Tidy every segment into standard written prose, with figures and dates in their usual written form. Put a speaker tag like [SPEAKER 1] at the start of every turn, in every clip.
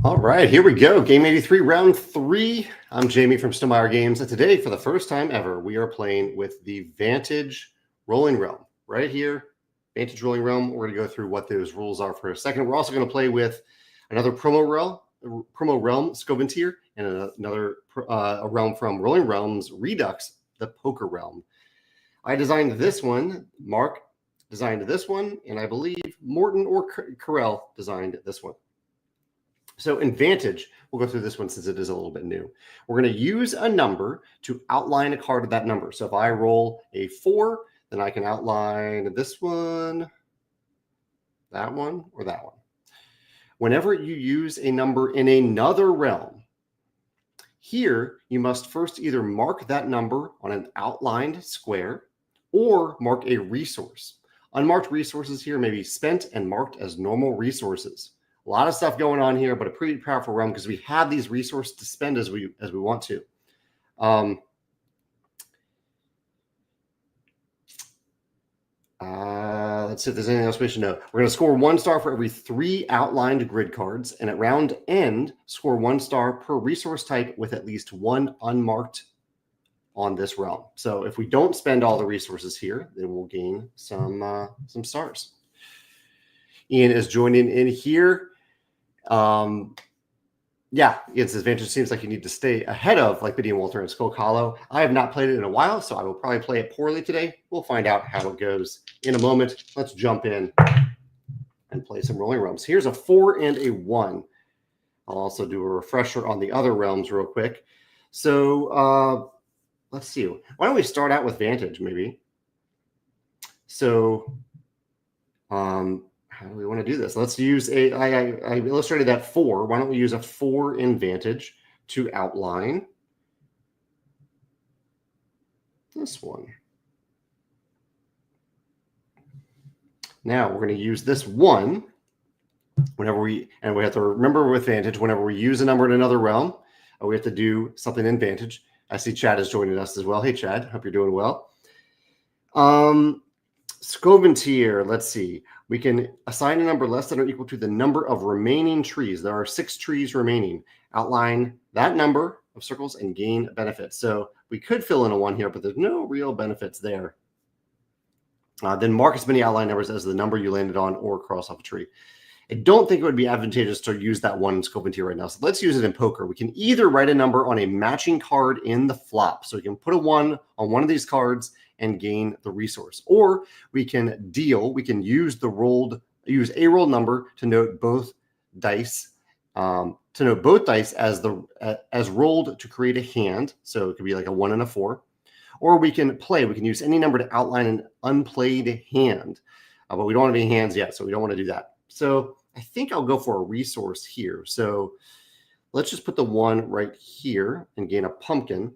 [SPEAKER 1] All right, here we go. Game 83, round 3. I'm Jamey from Stonemeyer Games, and today, for the first time ever, we are playing with the Vantage Rolling Realm. Right here, Vantage Rolling Realm. We're going to go through what those rules are for a second. We're also going to play with another promo realm, Skoventyr, and another a realm from Rolling Realms, Redux, the Poker Realm. I designed this one. Mark designed this one, and I believe Morton or Carell designed this one. So in Vantage, we'll go through this one since it is a little bit new. We're going to use a number to outline a card of that number. So if I roll a 4, then I can outline this one, that one, or that one. Whenever you use a number in another realm, here you must first either mark that number on an outlined square or mark a resource. Unmarked resources here may be spent and marked as normal resources. A lot of stuff going on here, but a pretty powerful realm because we have these resources to spend as we want to. Let's see if there's anything else we should know. We're going to score 1 star for every 3 outlined grid cards, and at round end, score 1 star per resource type with at least 1 unmarked on this realm. So if we don't spend all the resources here, then we'll gain some stars. Ian is joining in here. Yeah, its advantage seems like you need to stay ahead of like Biddy and Walter and Skull Hollow. I have not played it in a while, so I will probably play it poorly today. We'll find out how it goes in a moment. Let's jump in and play some Rolling Realms. Here's a 4 and a 1. I'll also do a refresher on the other realms real quick. So let's see. Why don't we start out with Vantage maybe? So how do we want to do this? Let's use I illustrated that 4. Why don't we use a 4 in Vantage to outline this one? Now we're going to use this 1 whenever we have to remember with Vantage, whenever we use a number in another realm, we have to do something in Vantage. I see Chad is joining us as well. Hey, Chad, hope you're doing well. Skoventyr, let's see. We can assign a number less than or equal to the number of remaining trees. There are 6 trees remaining. Outline that number of circles and gain benefits. So we could fill in a 1 here, but there's no real benefits there. Then mark as many outline numbers as the number you landed on or cross off a tree. I don't think it would be advantageous to use that 1 in Skoventyr right now. So let's use it in poker. We can either write a number on a matching card in the flop. So we can put a 1 on one of these cards and gain the resource. Or we can use a rolled number to note both dice, as rolled to create a hand. So it could be like a 1 and a 4. Or we can use any number to outline an unplayed hand. But we don't have any hands yet, so we don't want to do that. So I think I'll go for a resource here. So let's just put the 1 right here and gain a pumpkin.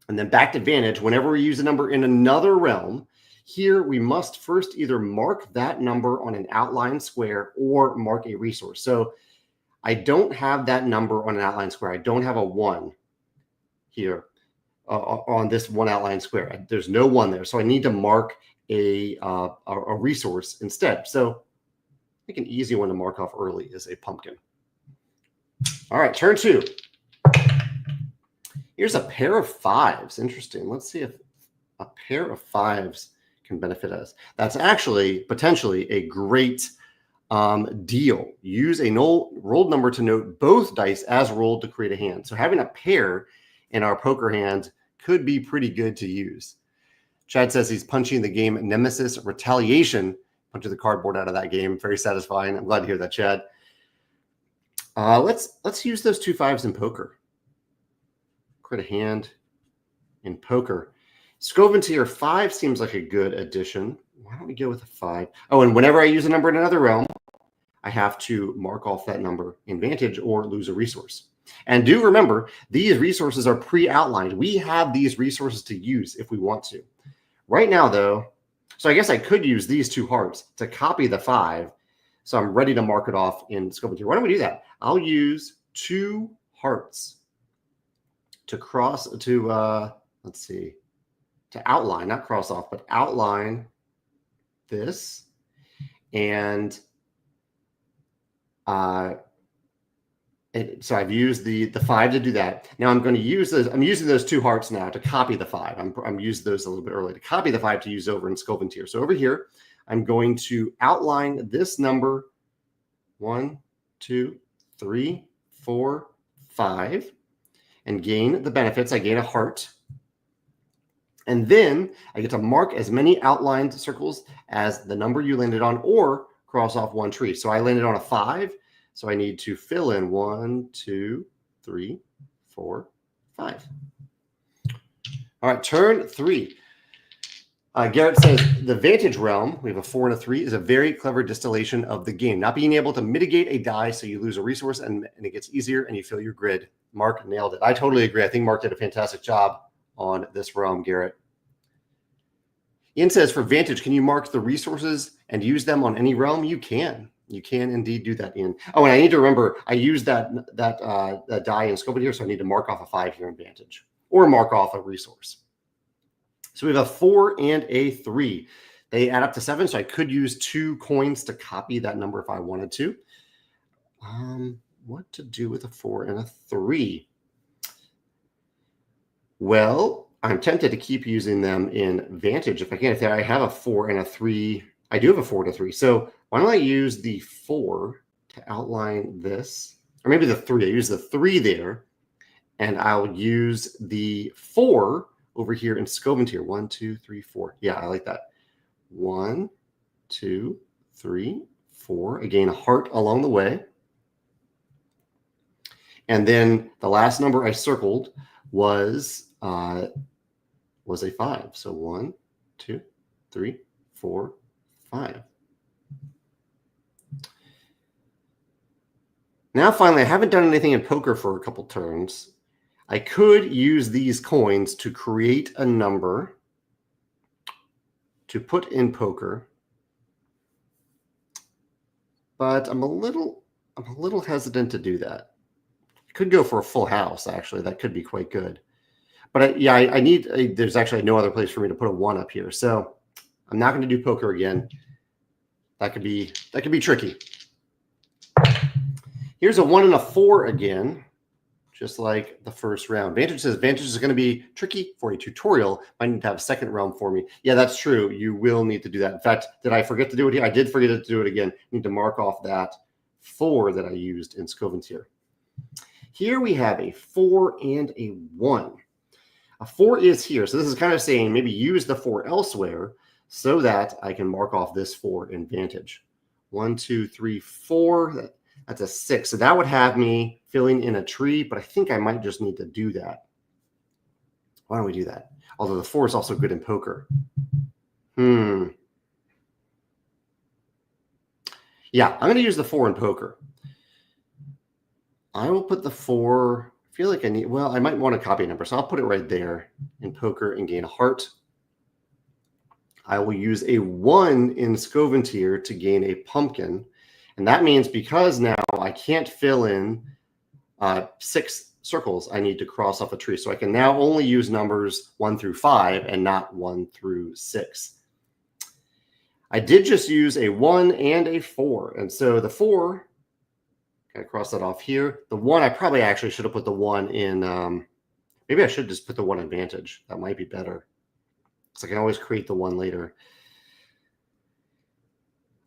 [SPEAKER 1] And then back to Vantage, whenever we use a number in another realm, here we must first either mark that number on an outline square or mark a resource. So I don't have that number on an outline square. I don't have a 1 here on this 1 outline square. There's no 1 there. So I need to mark a resource instead. So I think an easy one to mark off early is a pumpkin. All right, turn 2. Here's a pair of 5s. Interesting. Let's see if a pair of 5s can benefit us. That's actually potentially a great deal. Use a rolled number to note both dice as rolled to create a hand. So having a pair in our poker hand could be pretty good to use. Chad says he's punching the game Nemesis Retaliation. Punching the cardboard out of that game. Very satisfying. I'm glad to hear that, Chad. Let's use those 2 5s in poker. Create a hand in poker. Skoventyr 5 seems like a good addition. Why don't we go with a 5? Oh, and whenever I use a number in another realm, I have to mark off that number in Vantage or lose a resource. And do remember, these resources are pre-outlined. We have these resources to use if we want to. Right now, though, so I guess I could use these 2 hearts to copy the 5. So I'm ready to mark it off in Skoventyr. Why don't we do that? I'll use 2 hearts to outline, not cross off, but outline this. And So I've used the 5 to do that. Now I'm going to use those. I'm using those 2 hearts now to copy the 5. I'm using those a little bit early to copy the 5 to use over in Skoventyr. So over here, I'm going to outline this number 1, 2, 3, 4, 5, and gain the benefits. I gain a heart. And then I get to mark as many outlined circles as the number you landed on or cross off one tree. So I landed on a 5. So I need to fill in 1, 2, 3, 4, 5. All right, turn 3. Garrett says the Vantage realm, we have a 4 and a 3, is a very clever distillation of the game. Not being able to mitigate a die so you lose a resource and it gets easier and you fill your grid. Mark nailed it. I totally agree. I think Mark did a fantastic job on this realm, Garrett. Ian says for Vantage, can you mark the resources and use them on any realm? You can. You can indeed do that, Ian. Oh, and I need to remember, I used that die in Skoventyr, so I need to mark off a 5 here in Vantage, or mark off a resource. So we have a 4 and a 3. They add up to 7, so I could use 2 coins to copy that number if I wanted to. What to do with a 4 and a 3? Well, I'm tempted to keep using them in Vantage if I can. If I have a 4 and a 3, I do have a 4 and a 3. So why don't I use the 4 to outline this? Or maybe the 3. I use the 3 there, and I'll use the 4 over here in Skoventyr. 1, 2, 3, 4. Yeah, I like that. 1, 2, 3, 4. I gain a heart along the way. And then the last number I circled was a 5. So 1, 2, 3, 4, 5. Now, finally, I haven't done anything in poker for a couple turns. I could use these coins to create a number to put in poker, but I'm a little hesitant to do that. I could go for a full house, actually. That could be quite good. But I need, there's actually no other place for me to put a 1 up here. So I'm not going to do poker again. That could be tricky. Here's a 1 and a 4 again, just like the first round. Vantage says Vantage is going to be tricky for a tutorial. I need to have a second realm for me. Yeah, that's true. You will need to do that. In fact, did I forget to do it here? I did forget to do it again. I need to mark off that 4 that I used in Skoventyr. Here we have a 4 and a 1. A 4 is here. So this is kind of saying maybe use the 4 elsewhere so that I can mark off this 4 in Vantage. 1, 2, 3, 4. That's a 6. So that would have me filling in a tree, but I think I might just need to do that. Why don't we do that? Although the 4 is also good in poker. Yeah, I'm going to use the 4 in poker. I will put the 4. I feel like I might want a copy number, so I'll put it right there in poker and gain a heart. I will use a 1 in Skoventyr to gain a pumpkin. And that means because now I can't fill in 6 circles, I need to cross off a tree. So I can now only use numbers 1 through 5 and not 1 through 6. I did just use a 1 and a 4. And so the 4, I cross that off here. The 1, I probably actually should have put the 1 in. Maybe I should just put the 1 in Vantage. That might be better. So I can always create the 1 later.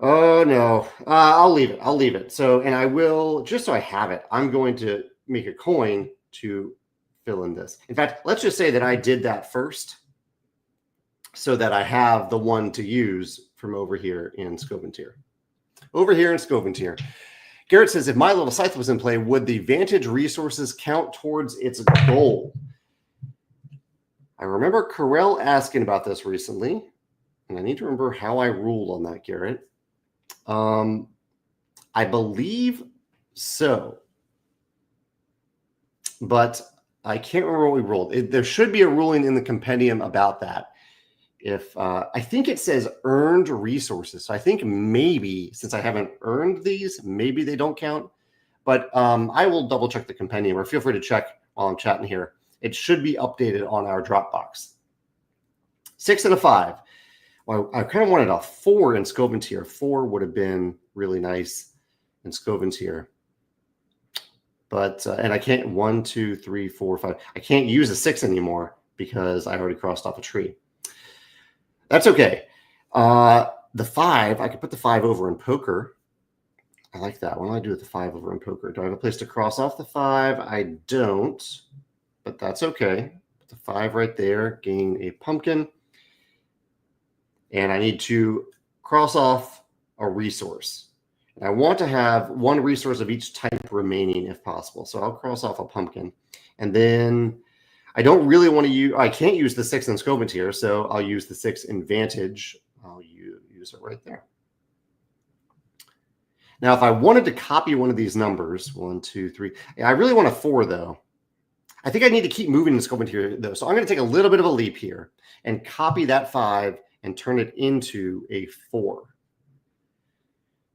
[SPEAKER 1] Oh, no. I'll leave it. I'll leave it. So, and I will, just so I have it, I'm going to make a coin to fill in this. In fact, let's just say that I did that first so that I have the 1 to use from over here in Skoventyr. Over here in Skoventyr. Garrett says, if My Little Scythe was in play, would the Vantage resources count towards its goal? I remember Carell asking about this recently, and I need to remember how I ruled on that, Garrett. I believe so, but I can't remember what we ruled. There should be a ruling in the compendium about that. If I think it says earned resources, so I think maybe since I haven't earned these, maybe they don't count. But I will double check the compendium, or feel free to check while I'm chatting here. It should be updated on our Dropbox. 6 and a 5. Well, I kind of wanted a 4 in Skoventyr. 4 would have been really nice in Skoventyr. But, and I can't 1, 2, 3, 4, 5. I can't use a 6 anymore because I already crossed off a tree. That's okay. The 5, I could put the 5 over in poker. I like that. What do I do with the 5 over in poker? Do I have a place to cross off the 5? I don't, but that's okay. Put the 5 right there, gain a pumpkin. And I need to cross off a resource. And I want to have one resource of each type remaining if possible. So I'll cross off a pumpkin. And then I don't really want to use, I can't use the 6 in Skoventyr, so I'll use the 6 in Vantage. I'll use it right there. Now, if I wanted to copy one of these numbers, 1, 2, 3, I really want a 4 though. I think I need to keep moving in Skoventyr though. So I'm going to take a little bit of a leap here and copy that 5 and turn it into a 4.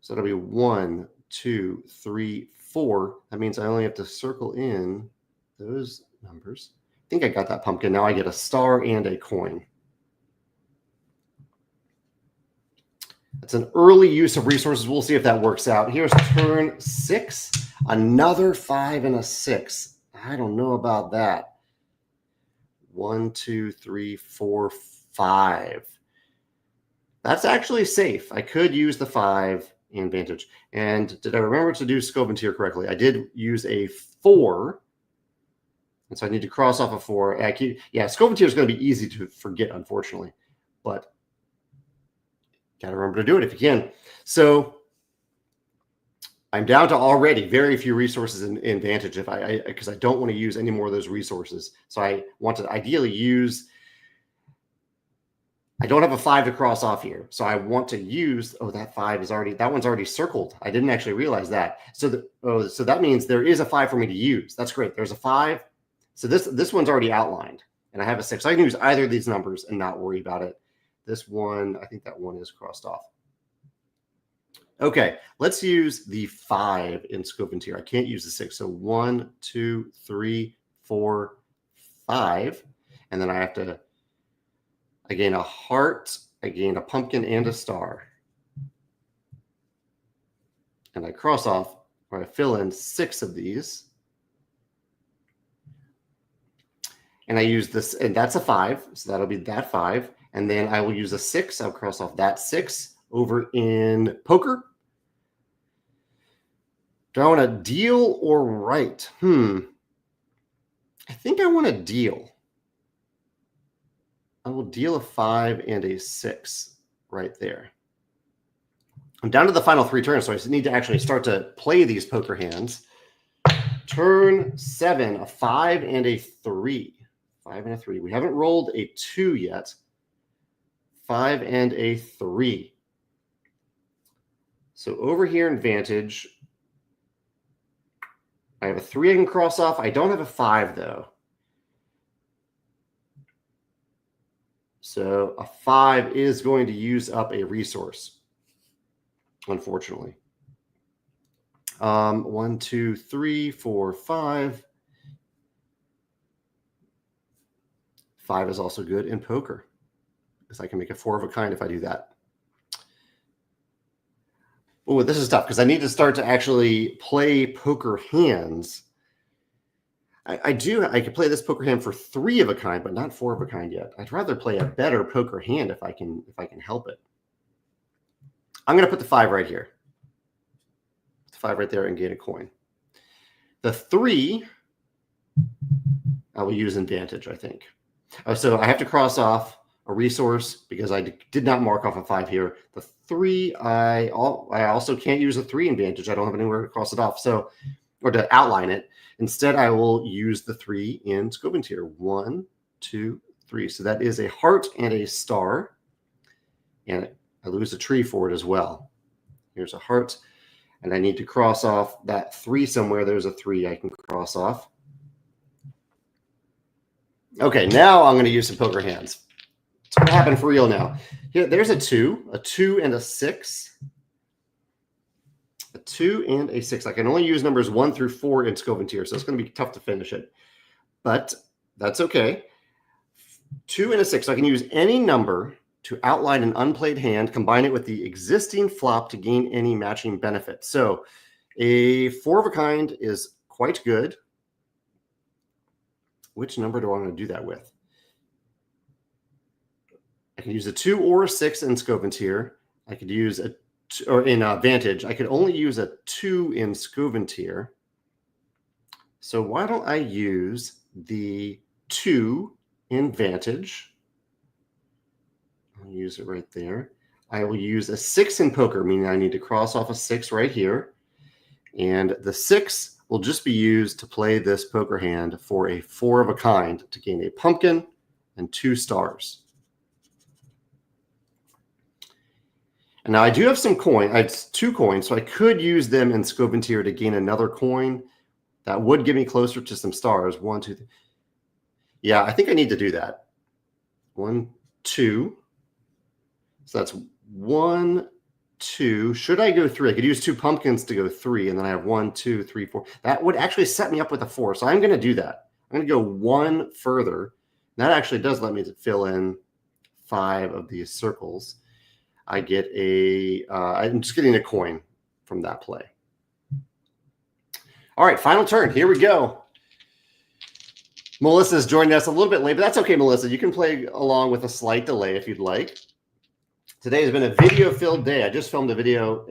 [SPEAKER 1] So that'll be 1, 2, 3, 4. That means I only have to circle in those numbers. I think I got that pumpkin. Now I get a star and a coin. It's an early use of resources. We'll see if that works out. Here's turn 6. Another 5 and a 6. I don't know about that. 1, 2, 3, 4, 5. That's actually safe. I could use the 5 in Vantage. And did I remember to do Skoventyr correctly? I did use a 4. And so I need to cross off a 4. Yeah, Skoventyr is going to be easy to forget, unfortunately. But got to remember to do it if you can. So I'm down to already very few resources in Vantage because I don't want to use any more of those resources. So I want to ideally use, I don't have a 5 to cross off here. So I want to use, that 5 is already, that one's already circled. I didn't actually realize that. So so that means there is a 5 for me to use. That's great. There's a 5. So this one's already outlined and I have a 6. So I can use either of these numbers and not worry about it. This one, I think that one is crossed off. Okay, let's use the 5 in Skoventyr. I can't use the 6. So 1, 2, 3, 4, 5. And then I have to, I gain a heart, I gain a pumpkin and a star. And I cross off, or I fill in 6 of these. And I use this, and that's a 5. So that'll be that 5. And then I will use a 6. I'll cross off that 6 over in poker. Do I want to deal or write? I think I want to deal. I will deal a 5 and a 6 right there. I'm down to the final 3 turns, so I just need to actually start to play these poker hands. Turn 7, a 5 and a 3. 5 and a 3. We haven't rolled a 2 yet. 5 and a 3. So over here in Vantage, I have a 3 I can cross off. I don't have a 5 though. So a 5 is going to use up a resource, unfortunately. 1, 2, 3, 4, 5. 5 is also good in poker because I can make a 4 of a kind if I do that. Oh, this is tough because I need to start to actually play poker hands. I could play this poker hand for 3 of a kind, but not 4 of a kind yet. I'd rather play a better poker hand if I can help it. I'm going to put the 5 right here. The 5 right there and gain a coin. The 3 I will use in Vantage, I think. So I have to cross off a resource because I did not mark off a 5 here. The 3, I also can't use a 3 in Vantage. I don't have anywhere to cross it off, so or to outline it. Instead, I will use the 3 in Skoventyr. 1, 2, 3. So that is a heart and a star, and I lose a tree for it as well. Here's a heart, and I need to cross off that 3 somewhere. There's a 3 I can cross off. Okay, now I'm going to use some poker hands. It's going to happen for real now. Here, there's a 2 and a 6. A 2 and a 6. I can only use numbers 1 through 4 in Skoventyr, so it's going to be tough to finish it. But that's okay. 2 and a 6. So I can use any number to outline an unplayed hand, combine it with the existing flop to gain any matching benefit. So a 4 of a kind is quite good. Which number do I want to do that with? I can use a 2 or a 6 in Skoventyr. I could use or in Vantage. I could only use a 2 in Skoventyr. So why don't I use the 2 in Vantage? I'll use it right there. I will use a 6 in poker, meaning I need to cross off a 6 right here. And the 6 will just be used to play this poker hand for a 4 of a kind to gain a pumpkin and 2 stars. And now I do have some coin. I have 2 coins, so I could use them in Skoventyr to gain another coin. That would get me closer to some stars. 1, 2, 3. Yeah, I think I need to do that. 1, 2. So that's 1, 2. Should I go 3? I could use 2 pumpkins to go 3, and then I have 1, 2, 3, 4. That would actually set me up with a 4. So I'm going to do that. I'm going to go 1 further. That actually does let me fill in 5 of these circles. I get I'm just getting a coin from that play. All right, final turn. Here we go. Melissa's joining us a little bit late, but that's okay, Melissa. You can play along with a slight delay if you'd like. Today has been a video-filled day. I just filmed a video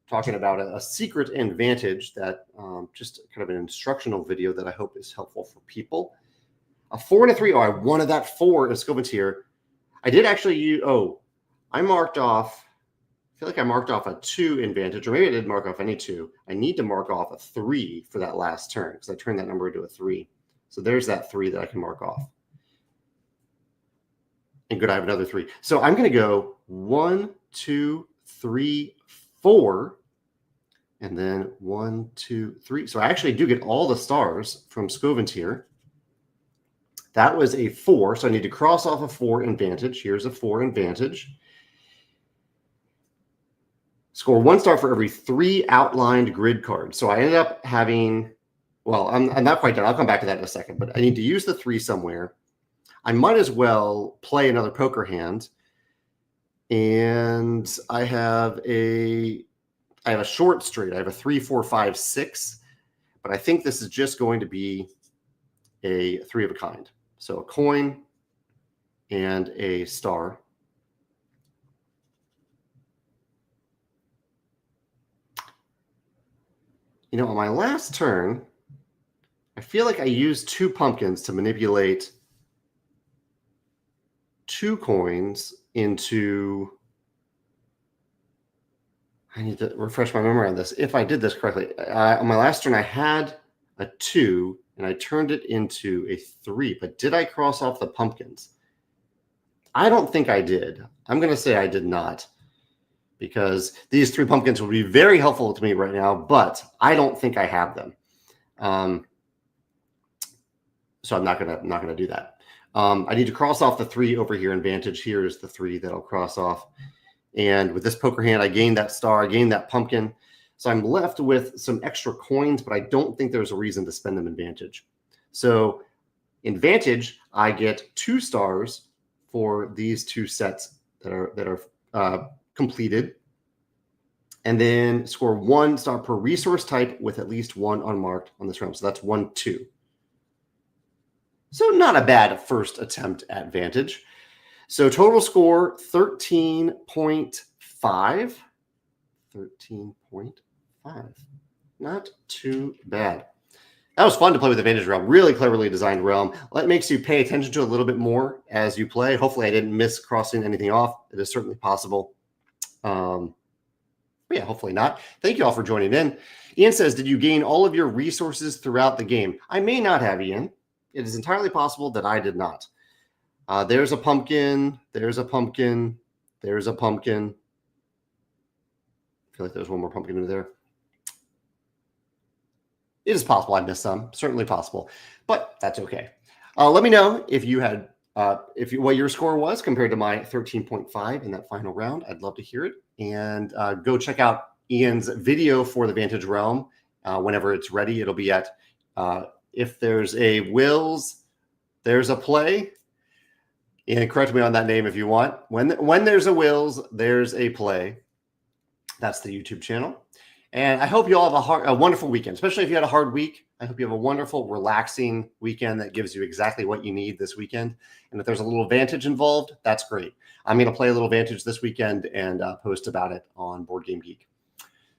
[SPEAKER 1] talking about a secret in Vantage that just kind of an instructional video that I hope is helpful for people. A 4 and a 3. Oh, I wanted that 4 in Skoventyr. I did actually use, I marked off, I feel like I marked off a 2 in Vantage, or maybe I didn't mark off any 2. I need to mark off a 3 for that last turn because I turned that number into a 3. So there's that 3 that I can mark off. And good, I have another 3. So I'm going to go 1, 2, 3, 4, and then 1, 2, 3. So I actually do get all the stars from Skoventyr. That was a 4, so I need to cross off a 4 in Vantage. Here's a 4 in Vantage. Score 1 star for every 3 outlined grid cards. So I ended up having, well, I'm not quite done. I'll come back to that in a second, but I need to use the 3 somewhere. I might as well play another poker hand. And I have a short straight. I have a 3, 4, 5, 6. But I think this is just going to be a 3 of a kind. So a coin and a star. You know, on my last turn, I feel like I used 2 pumpkins to manipulate 2 coins into, I need to refresh my memory on this. If I did this correctly, on my last turn, I had a 2 and I turned it into a 3, but did I cross off the pumpkins? I don't think I did. I'm going to say I did not, because these 3 pumpkins would be very helpful to me right now, but I don't think I have them. So I'm not gonna do that. I need to cross off the 3 over here in Vantage. Here is the 3 that I'll cross off. And with this poker hand, I gained that star, I gained that pumpkin. So I'm left with some extra coins, but I don't think there's a reason to spend them in Vantage. So in Vantage, I get 2 stars for these 2 sets that are completed, and then score 1 star per resource type with at least 1 unmarked on this realm. So that's 1, 2. So not a bad first attempt at Vantage. So total score 13.5. 13.5. Not too bad. That was fun to play with the Vantage realm. Really cleverly designed realm. That makes you pay attention to a little bit more as you play. Hopefully I didn't miss crossing anything off. It is certainly possible. Yeah, hopefully not. Thank you all for joining in. Ian says, did you gain all of your resources throughout the game? I may not have, Ian. It is entirely possible that I did not. There's a pumpkin. There's a pumpkin. There's a pumpkin. I feel like there's one more pumpkin in there. It is possible I missed some. Certainly possible. But that's okay. Let me know if you had what your score was compared to my 13.5 in that final round. I'd love to hear it. And go check out Ian's video for the Vantage Realm whenever it's ready. It'll be at If There's a Wills, There's a Play. And correct me on that name if you want. When there's a Wills, there's a Play. That's the YouTube channel. And I hope you all have a wonderful weekend, especially if you had a hard week. I hope you have a wonderful, relaxing weekend that gives you exactly what you need this weekend. And if there's a little Vantage involved, that's great. I'm going to play a little Vantage this weekend and post about it on Board Game Geek.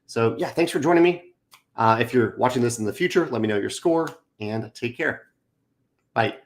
[SPEAKER 1] So yeah, thanks for joining me. If you're watching this in the future, let me know your score and take care. Bye.